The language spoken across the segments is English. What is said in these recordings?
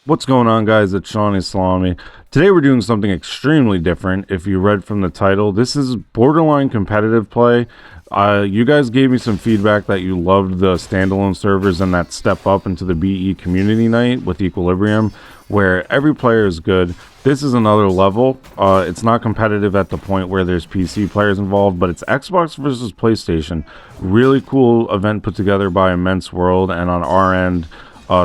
What's going on, guys? It's Shawnee Salami. Today we're doing something extremely different. If you read from the title, this is borderline competitive play. You guys gave me some feedback that you loved the standalone servers and that step up into the BE community night with Equilibrium, where every player is good. This is another level. It's not competitive at the point where there's PC players involved, but it's Xbox versus PlayStation. Really cool event put together by Immense World, and on our end,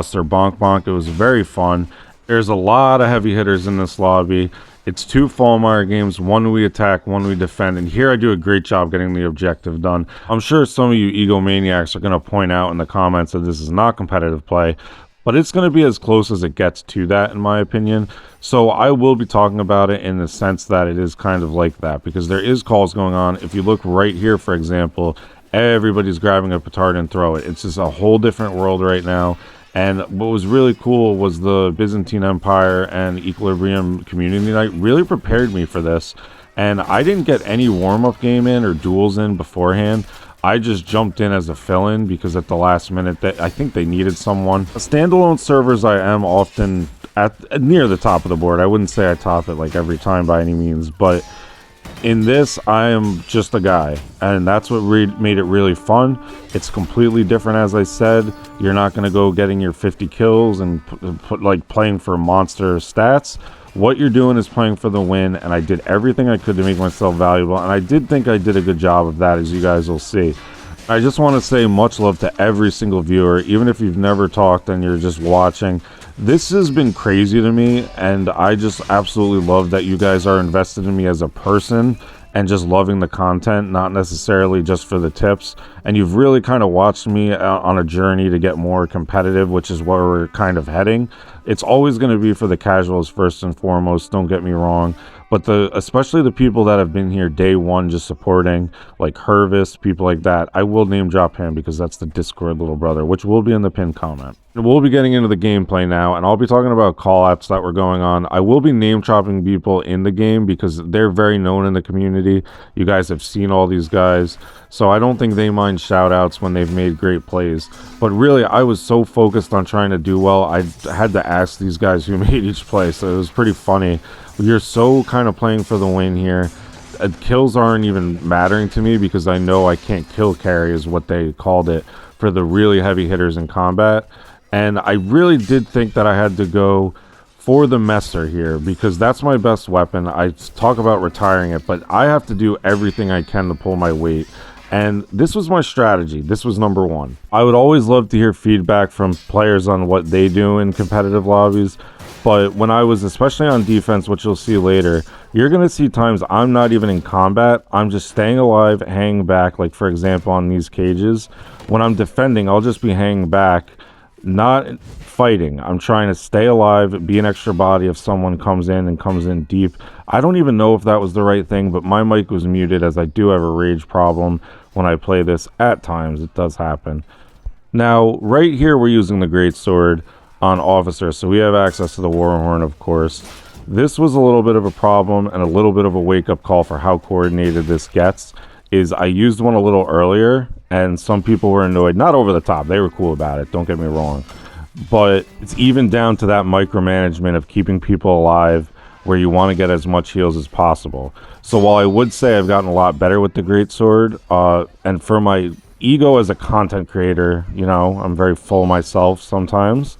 Sir Bonk Bonk. It was very fun. There's a lot of heavy hitters in this lobby. It's two Fallmeyer games, one we attack, one we defend, and here I do a great job getting the objective done. I'm sure some of you egomaniacs are going to point out in the comments that this is not competitive play, but it's going to be as close as it gets to that, in my opinion. So I will be talking about it in the sense that it is kind of like that, because there is calls going on. If you look right here, for example, everybody's grabbing a petard and throw it. It's just a whole different world right now. And what was really cool was the Byzantine Empire and Equilibrium community night really prepared me for this. And I didn't get any warm-up game in or duels in beforehand. I just jumped in as a fill-in because at the last minute I think they needed someone. Standalone servers, I am often at near the top of the board. I wouldn't say I top it like every time by any means, but in this, I am just a guy, and that's what made it really fun. It's completely different, as I said. You're not going to go getting your 50 kills and put like playing for monster stats. What you're doing is playing for the win, and I did everything I could to make myself valuable, and I did think I did a good job of that, as you guys will see. I just want to say much love to every single viewer, even if you've never talked and you're just watching. This has been crazy to me, and I just absolutely love that you guys are invested in me as a person and just loving the content, not necessarily just for the tips. And you've really kind of watched me on a journey to get more competitive, which is where we're kind of heading. It's always going to be for the casuals first and foremost, don't get me wrong. But especially the people that have been here day one just supporting, like Hervis, people like that, I will name drop him because that's the Discord little brother, which will be in the pinned comment. We'll be getting into the gameplay now, and I'll be talking about call-outs that were going on. I will be name-dropping people in the game because they're very known in the community. You guys have seen all these guys, so I don't think they mind shout-outs when they've made great plays. But really, I was so focused on trying to do well, I had to ask these guys who made each play, so it was pretty funny. You're so kind of playing for the win here. Kills aren't even mattering to me because I know I can't kill carry is what they called it for the really heavy hitters in combat. And I really did think that I had to go for the Messer here because that's my best weapon. I talk about retiring it, but I have to do everything I can to pull my weight. And this was my strategy. This was number one. I would always love to hear feedback from players on what they do in competitive lobbies. But when I was especially on defense, which you'll see later, you're going to see times I'm not even in combat. I'm just staying alive, hanging back. Like, for example, on these cages. When I'm defending, I'll just be hanging back, not fighting. I'm trying to stay alive, be an extra body if someone comes in deep. I don't even know if that was the right thing, but my mic was muted as I do have a rage problem when I play this. At times, it does happen. Now, right here, we're using the Great Sword on officer, so we have access to the Warhorn, of course. This was a little bit of a problem and a little bit of a wake-up call for how coordinated this gets. Is I used one a little earlier and some people were annoyed. Not over the top, they were cool about it, don't get me wrong, but it's even down to that micromanagement of keeping people alive where you want to get as much heals as possible. So while I would say I've gotten a lot better with the Great Sword, and for my ego as a content creator, you know, I'm very full myself sometimes.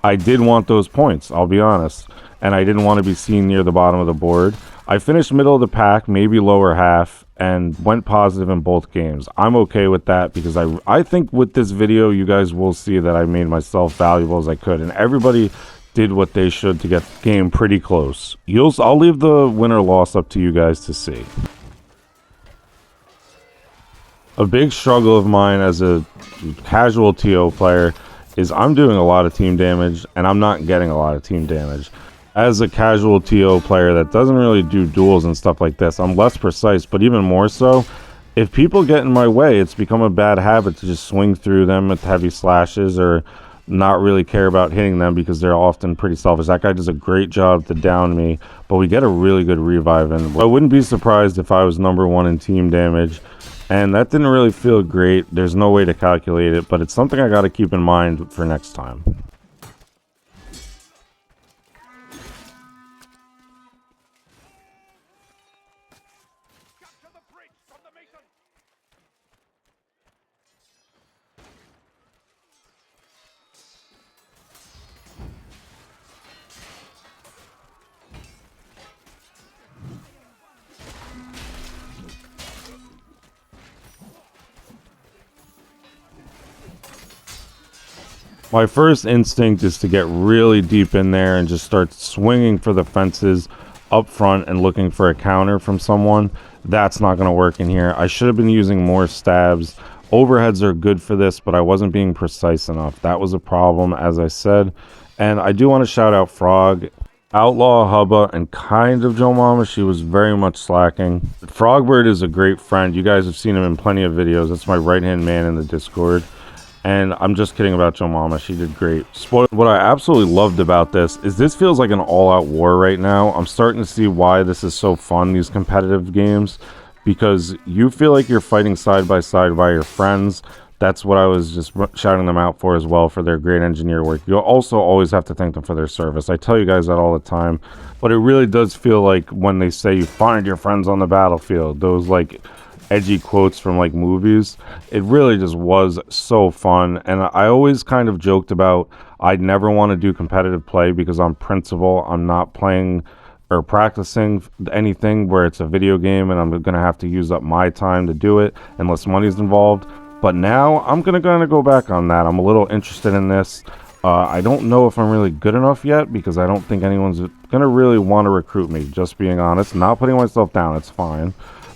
I did want those points, I'll be honest, and I didn't want to be seen near the bottom of the board. I finished middle of the pack, maybe lower half, and went positive in both games. I'm okay with that because I think with this video, you guys will see that I made myself valuable as I could, and everybody did what they should to get the game pretty close. I'll leave the win or loss up to you guys to see. A big struggle of mine as a casual TO player is I'm doing a lot of team damage and I'm not getting a lot of team damage. As a casual TO player that doesn't really do duels and stuff like this, I'm less precise, but even more so, if people get in my way, it's become a bad habit to just swing through them with heavy slashes or not really care about hitting them because they're often pretty selfish. That guy does a great job to down me, but we get a really good revive, and I wouldn't be surprised if I was number one in team damage. And that didn't really feel great. There's no way to calculate it, but it's something I got to keep in mind for next time. My first instinct is to get really deep in there and just start swinging for the fences up front and looking for a counter from someone. That's not going to work in here. I should have been using more stabs. Overheads are good for this, but I wasn't being precise enough. That was a problem, as I said. And I do want to shout out Frog, Outlaw, Hubba, and kind of Joe Mama. She was very much slacking. Frogbird is a great friend. You guys have seen him in plenty of videos. That's my right-hand man in the Discord. And I'm just kidding about Joe Mama. She did great. What I absolutely loved about this feels like an all-out war right now. I'm starting to see why this is so fun, these competitive games, because you feel like you're fighting side by side by your friends. That's what I was just shouting them out for as well, for their great engineer work. You'll also always have to thank them for their service. I tell you guys that all the time, but it really does feel like when they say you find your friends on the battlefield, those like edgy quotes from like movies, it really just was so fun. And I always kind of joked about I'd never want to do competitive play because on principle I'm not playing or practicing anything where it's a video game and I'm gonna have to use up my time to do it unless money's involved. But now I'm gonna go back on that. I'm a little interested in this. I don't know if I'm really good enough yet because I don't think anyone's gonna really want to recruit me, just being honest. Not putting myself down, it's fine.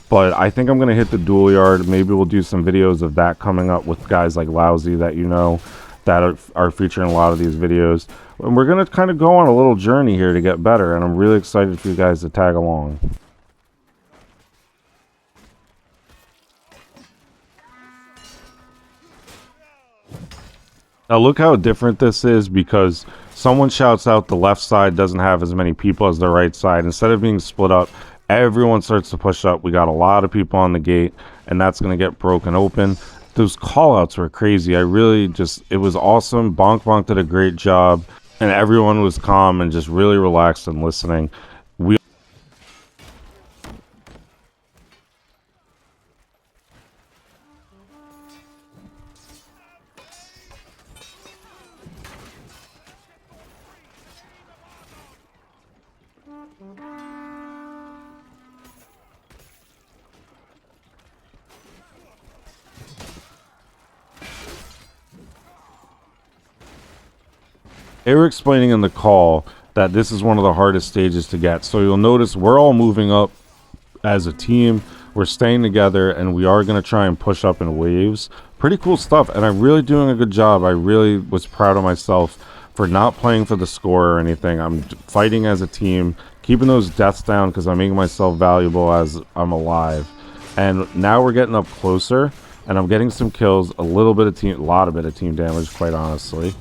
But I think I'm going to hit the dual yard. Maybe we'll do some videos of that coming up with guys like Lousy that you know that are featuring a lot of these videos. And we're going to kind of go on a little journey here to get better. And I'm really excited for you guys to tag along. Now look how different this is because someone shouts out the left side doesn't have as many people as the right side. Instead of being split up, everyone starts to push up. We got a lot of people on the gate, and that's going to get broken open. Those call-outs were crazy. It was awesome. Bonk Bonk did a great job, and everyone was calm and just really relaxed and listening. They were explaining in the call that this is one of the hardest stages to get. So you'll notice we're all moving up as a team. We're staying together, and we are going to try and push up in waves. Pretty cool stuff, and I'm really doing a good job. I really was proud of myself for not playing for the score or anything. I'm fighting as a team, keeping those deaths down because I'm making myself valuable as I'm alive. And now we're getting up closer, and I'm getting some kills, a lot of bit of team damage, quite honestly.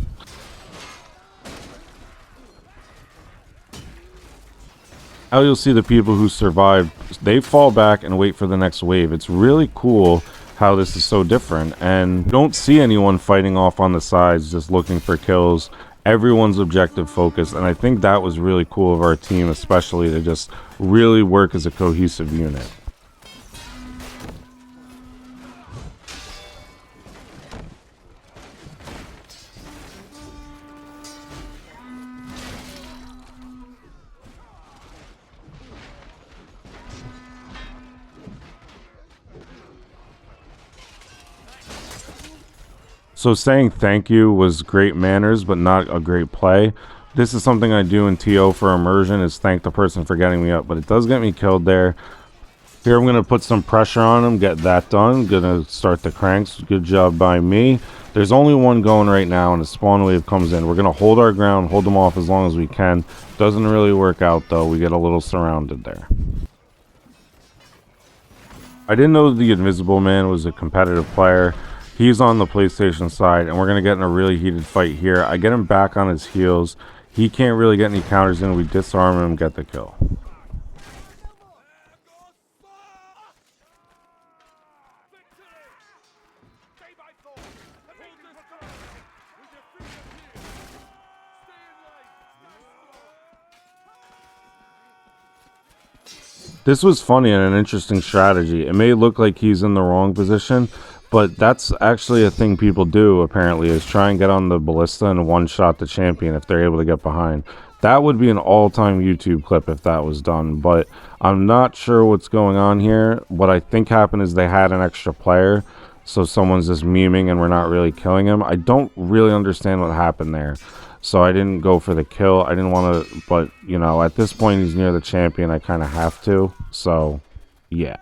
Now you'll see the people who survived, they fall back and wait for the next wave. It's really cool how this is so different, and you don't see anyone fighting off on the sides just looking for kills. Everyone's objective focused, and I think that was really cool of our team, especially to just really work as a cohesive unit. So saying thank you was great manners, but not a great play. This is something I do in TO for immersion, is thank the person for getting me up, but it does get me killed there. Here I'm going to put some pressure on him, get that done. Going to start the cranks. Good job by me. There's only one going right now, and a spawn wave comes in. We're going to hold our ground, hold them off as long as we can. Doesn't really work out, though. We get a little surrounded there. I didn't know the Invisible Man was a competitive player. He's on the PlayStation side, and we're going to get in a really heated fight here. I get him back on his heels. He can't really get any counters in. We disarm him and get the kill. This was funny and an interesting strategy. It may look like he's in the wrong position, but that's actually a thing people do, apparently, is try and get on the ballista and one-shot the champion if they're able to get behind. That would be an all-time YouTube clip if that was done, but I'm not sure what's going on here. What I think happened is they had an extra player, so someone's just memeing and we're not really killing him. I don't really understand what happened there. So I didn't go for the kill. I didn't want to, but, you know, at this point he's near the champion. I kind of have to. So, yeah.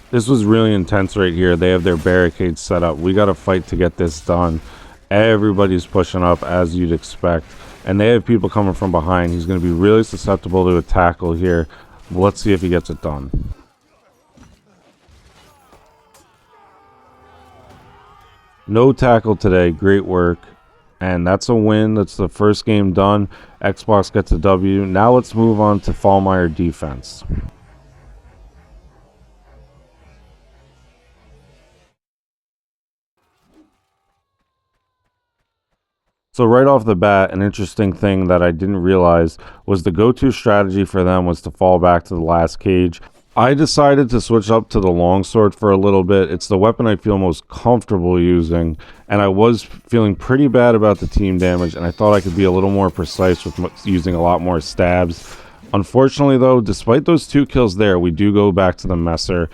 This was really intense right here. They have their barricades set up. We got to fight to get this done. Everybody's pushing up as you'd expect. And they have people coming from behind. He's going to be really susceptible to a tackle here. Let's see if he gets it done. No tackle today. Great work. And that's a win. That's the first game done. Xbox gets a W. Now let's move on to Fallmeyer defense. So right off the bat, an interesting thing that I didn't realize was the go-to strategy for them was to fall back to the last cage. I decided to switch up to the longsword for a little bit. It's the weapon I feel most comfortable using, and I was feeling pretty bad about the team damage, and I thought I could be a little more precise with using a lot more stabs. Unfortunately, though, despite those 2 kills there, we do go back to the Messer.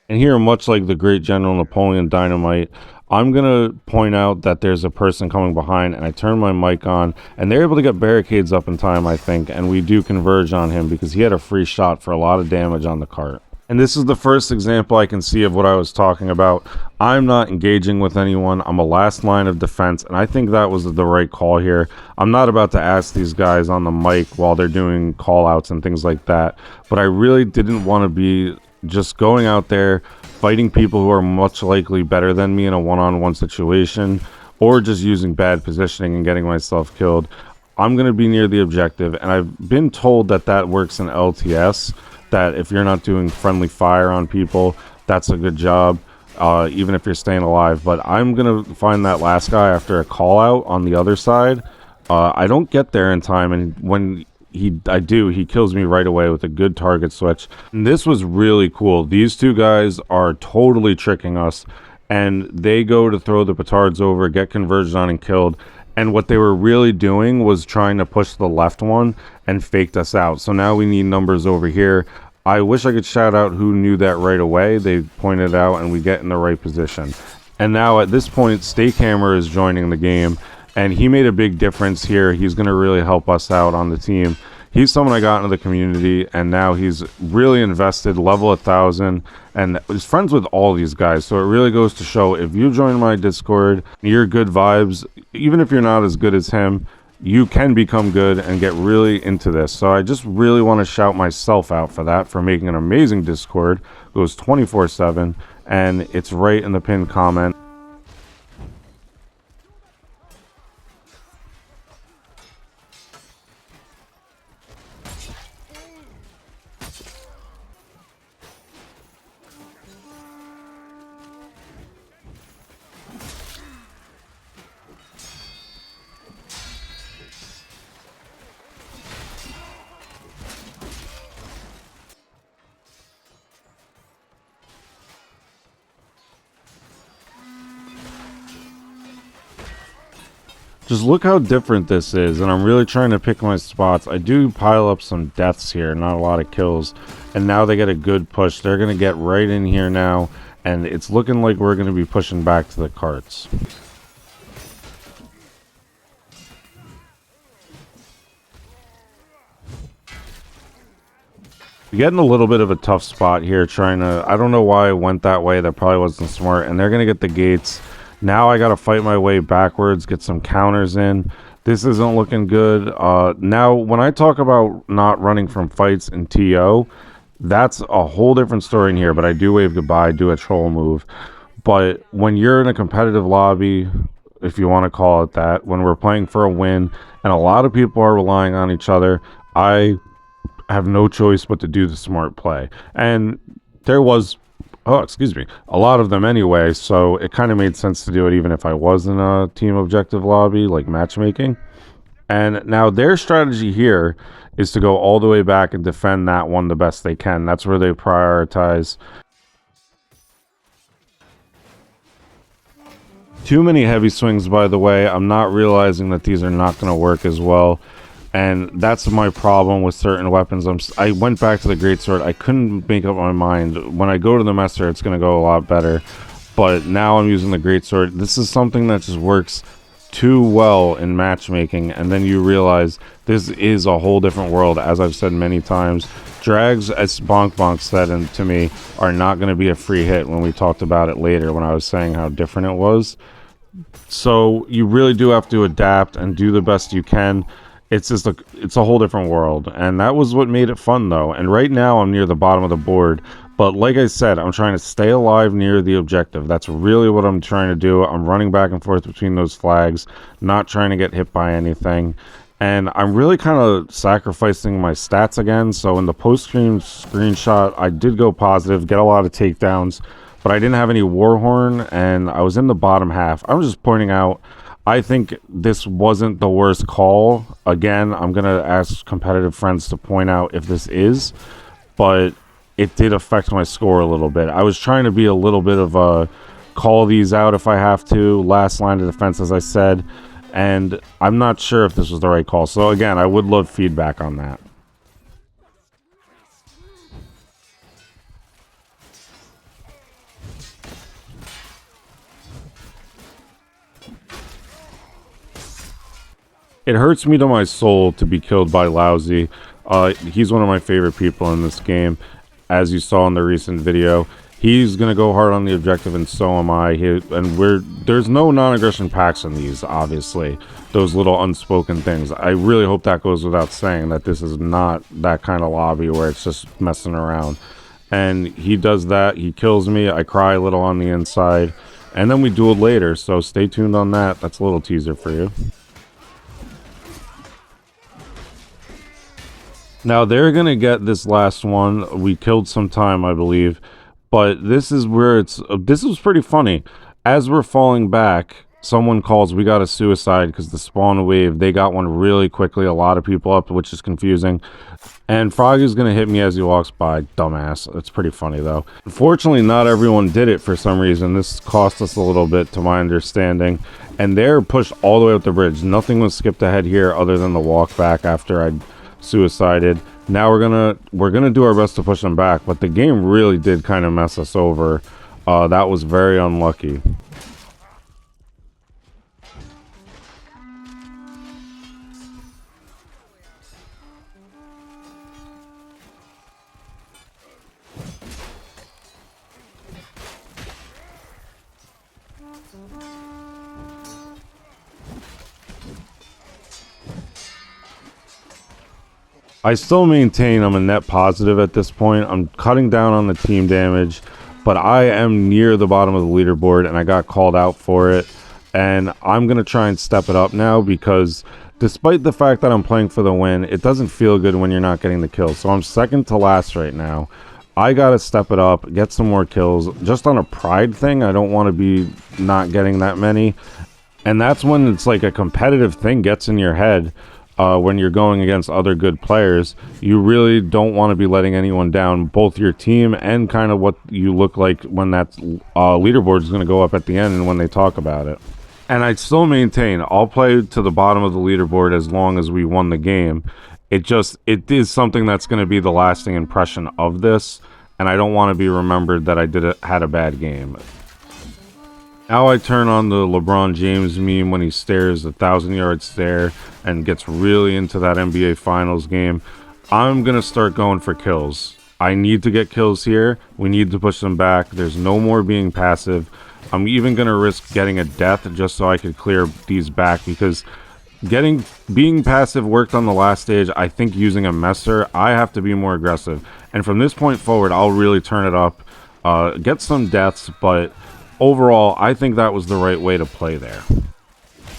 And here, much like the great General Napoleon Dynamite, I'm going to point out that there's a person coming behind, and I turn my mic on, and they're able to get barricades up in time, I think, and we do converge on him because he had a free shot for a lot of damage on the cart. And this is the first example I can see of what I was talking about. I'm not engaging with anyone. I'm a last line of defense, and I think that was the right call here. I'm not about to ask these guys on the mic while they're doing call-outs and things like that, but I really didn't want to be just going out there fighting people who are much likely better than me in a one-on-one situation, or just using bad positioning and getting myself killed. I'm going to be near the objective, and I've been told that that works in LTS, that if you're not doing friendly fire on people, that's a good job, even if you're staying alive. But I'm going to find that last guy after a call out on the other side. I don't get there in time, and when I do, he kills me right away with a good target switch. And this was really cool. These 2 guys are totally tricking us, and they go to throw the petards over, get converged on and killed. And what they were really doing was trying to push the left one and faked us out. So now we need numbers over here. I wish I could shout out who knew that right away. They pointed out, and we get in the right position. And now at this point, Steakhammer is joining the game, and he made a big difference here. He's going to really help us out on the team. He's someone I got into the community, and now he's really invested, level 1,000, and is friends with all these guys. So it really goes to show, if you join my Discord, you're good vibes. Even if you're not as good as him, you can become good and get really into this. So I just really want to shout myself out for that, for making an amazing Discord. It goes 24/7, and it's right in the pinned comment. Just look how different this is, and I'm really trying to pick my spots. I do pile up some deaths here, not a lot of kills, and now they get a good push. They're going to get right in here now, and it's looking like we're going to be pushing back to the carts. Getting a little bit of a tough spot here, trying to, I don't know why I went that way. That probably wasn't smart, and they're going to get the gates. Now I got to fight my way backwards, get some counters in. This isn't looking good. Now, when I talk about not running from fights in TO, that's a whole different story in here, but I do wave goodbye, do a troll move. But when you're in a competitive lobby, if you want to call it that, when we're playing for a win and a lot of people are relying on each other, I have no choice but to do the smart play. And there was, oh, excuse me, a lot of them anyway, so it kind of made sense to do it even if I was in a team objective lobby, like matchmaking. And now their strategy here is to go all the way back and defend that one the best they can. That's where they prioritize. Too many heavy swings, by the way. I'm not realizing that these are not going to work as well. And that's my problem with certain weapons. I went back to the greatsword. I couldn't make up my mind. When I go to the messer, it's going to go a lot better. But now I'm using the greatsword. This is something that just works too well in matchmaking, and then you realize this is a whole different world. As I've said many times, drags, as Bonk said and to me, are not going to be a free hit when we talked about it later when I was saying how different it was. So you really do have to adapt and do the best you can. It's just it's a whole different world, and that was what made it fun though. And right now I'm near the bottom of the board, but like I said, I'm trying to stay alive near the objective. That's really what I'm trying to do. I'm running back and forth between those flags, not trying to get hit by anything. And I'm really kind of sacrificing my stats again. So in the post-screen screenshot, I did go positive, get a lot of takedowns, but I didn't have any Warhorn, and I was in the bottom half. I'm just pointing out, I think this wasn't the worst call. Again, I'm going to ask competitive friends to point out if this is, but it did affect my score a little bit. I was trying to be a little bit of a call these out if I have to, last line of defense, as I said, and I'm not sure if this was the right call. So again, I would love feedback on that. It hurts me to my soul to be killed by Lousy. He's one of my favorite people in this game, as you saw in the recent video. He's gonna go hard on the objective, and so am I. There's no non-aggression packs in these, obviously. Those little unspoken things. I really hope that goes without saying, that this is not that kind of lobby where it's just messing around. And he does that. He kills me. I cry a little on the inside, and then we duel later. So stay tuned on that. That's a little teaser for you. Now they're gonna get this last one. We killed some time, I believe, but this is where this was pretty funny. As we're falling back, someone calls, we got a suicide, because the spawn wave, they got one really quickly, a lot of people up, which is confusing. And Froggy's gonna hit me as he walks by, dumbass. It's pretty funny though. Unfortunately, not everyone did it for some reason. This cost us a little bit, to my understanding. And they're pushed all the way up the bridge. Nothing was skipped ahead here other than the walk back after I'd suicided. Now we're gonna do our best to push them back, but the game really did kind of mess us over. That was very unlucky. I still maintain I'm a net positive at this point. I'm cutting down on the team damage, but I am near the bottom of the leaderboard, and I got called out for it. And I'm going to try and step it up now, because despite the fact that I'm playing for the win, it doesn't feel good when you're not getting the kills. So I'm second to last right now. I got to step it up, get some more kills. Just on a pride thing, I don't want to be not getting that many. And that's when it's like a competitive thing gets in your head. When you're going against other good players, you really don't want to be letting anyone down, both your team and kind of what you look like when that leaderboard is going to go up at the end and when they talk about it. And I still maintain I'll play to the bottom of the leaderboard as long as we won the game. It is something that's going to be the lasting impression of this, and I don't want to be remembered that I had a bad game. Now I turn on the LeBron James meme when he stares 1,000-yard stare and gets really into that NBA Finals game. I'm going to start going for kills. I need to get kills here. We need to push them back. There's no more being passive. I'm even going to risk getting a death just so I could clear these back, because Being passive worked on the last stage. I think using a messer, I have to be more aggressive. And from this point forward, I'll really turn it up, get some deaths, but overall, I think that was the right way to play there.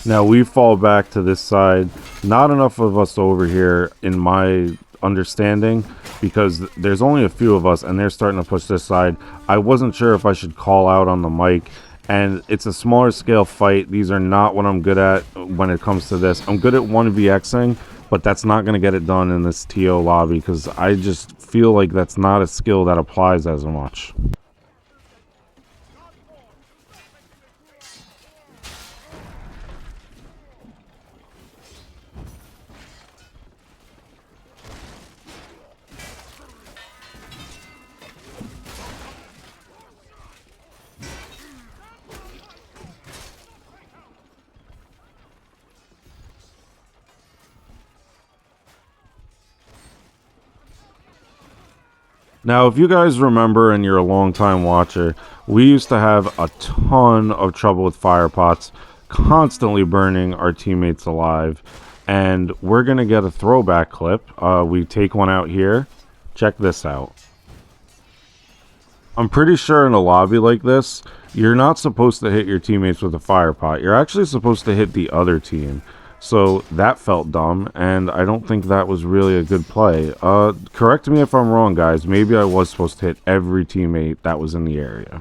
Now we fall back to this side. Not enough of us over here in my understanding, because there's only a few of us and they're starting to push this side. I wasn't sure if I should call out on the mic, and it's a smaller scale fight. These are not what I'm good at when it comes to this. I'm good at 1vxing, but that's not going to get it done in this TO lobby because I just feel like that's not a skill that applies as much. Now, if you guys remember and you're a long-time watcher, we used to have a ton of trouble with fire pots, constantly burning our teammates alive. And we're going to get a throwback clip. We take one out here. Check this out. I'm pretty sure in a lobby like this, you're not supposed to hit your teammates with a fire pot. You're actually supposed to hit the other team. So that felt dumb, and I don't think that was really a good play. Correct me if I'm wrong, guys. Maybe I was supposed to hit every teammate that was in the area.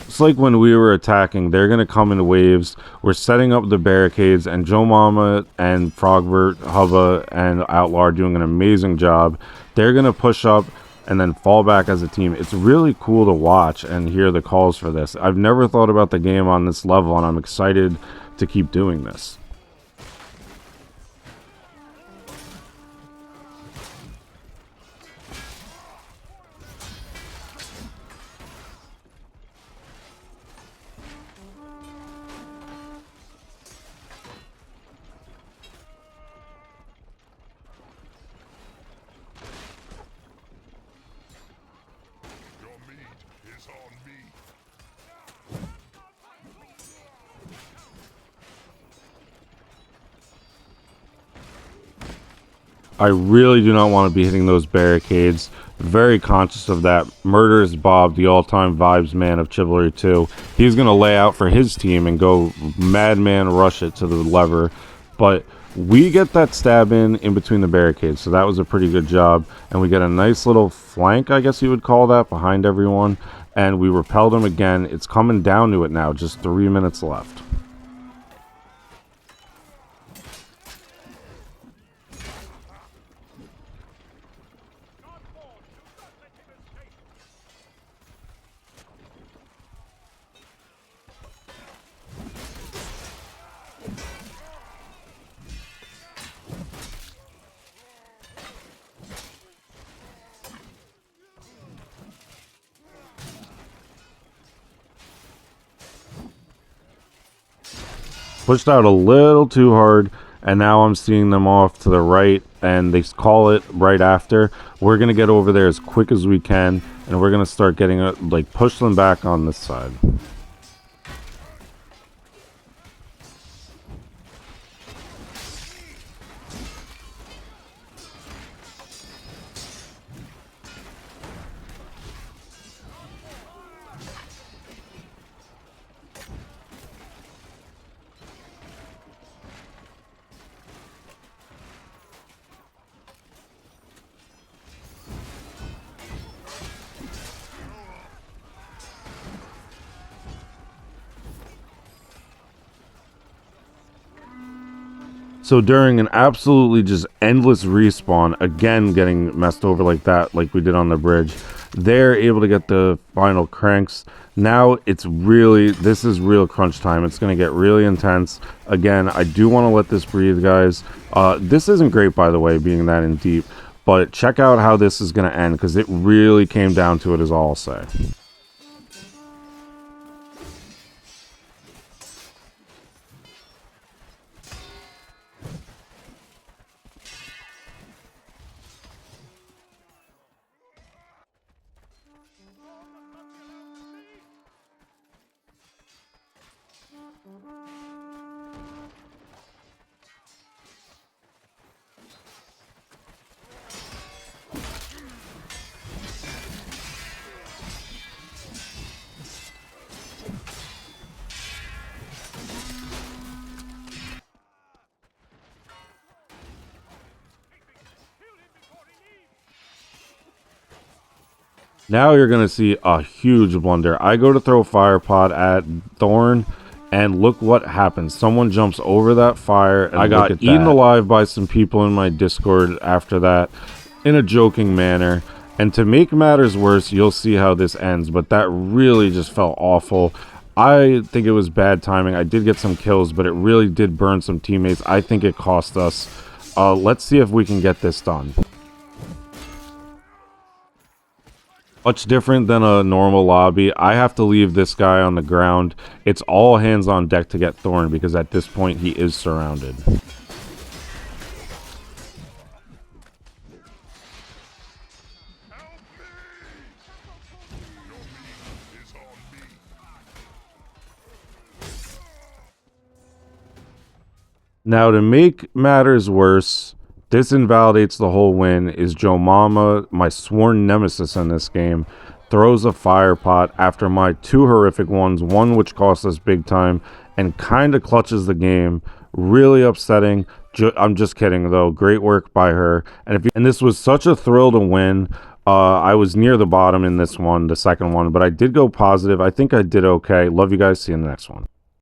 It's like when we were attacking, they're going to come in waves. We're setting up the barricades, and Joe Mama and Frogbert, Hubba, and Outlaw are doing an amazing job. They're going to push up and then fall back as a team. It's really cool to watch and hear the calls for this. I've never thought about the game on this level, and I'm excited to keep doing this. I really do not want to be hitting those barricades. Very conscious of that. Murderous Bob, the all-time vibes man of Chivalry 2. He's going to lay out for his team and go madman rush it to the lever. But we get that stab in between the barricades, so that was a pretty good job. And we get a nice little flank, I guess you would call that, behind everyone. And we repelled him again. It's coming down to it now, just 3 minutes left. Pushed out a little too hard, and now I'm seeing them off to the right, and they call it right after. We're going to get over there as quick as we can, and we're going to start getting like push them back on this side. So during an absolutely just endless respawn, again getting messed over like that, like we did on the bridge, they're able to get the final cranks. Now it's really, this is real crunch time. It's going to get really intense. Again, I do want to let this breathe, guys. This isn't great, by the way, being that in deep, but check out how this is going to end, because it really came down to it, is all I'll say. Now you're going to see a huge blunder. I go to throw fire pod at Thorn, and look what happens. Someone jumps over that fire, and I got eaten alive by some people in my Discord after that, in a joking manner. And to make matters worse, you'll see how this ends, but that really just felt awful. I think it was bad timing. I did get some kills, but it really did burn some teammates. I think it cost us. Let's see if we can get this done. Much different than a normal lobby. I have to leave this guy on the ground. It's all hands on deck to get Thorn, because at this point he is surrounded. Now, to make matters worse, this invalidates the whole win, is Joe Mama, my sworn nemesis in this game, throws a fire pot after my two horrific ones, one which cost us big time, and kind of clutches the game. Really upsetting. I'm just kidding, though. Great work by her. And this was such a thrill to win. I was near the bottom in this one, the second one, but I did go positive. I think I did okay. Love you guys. See you in the next one.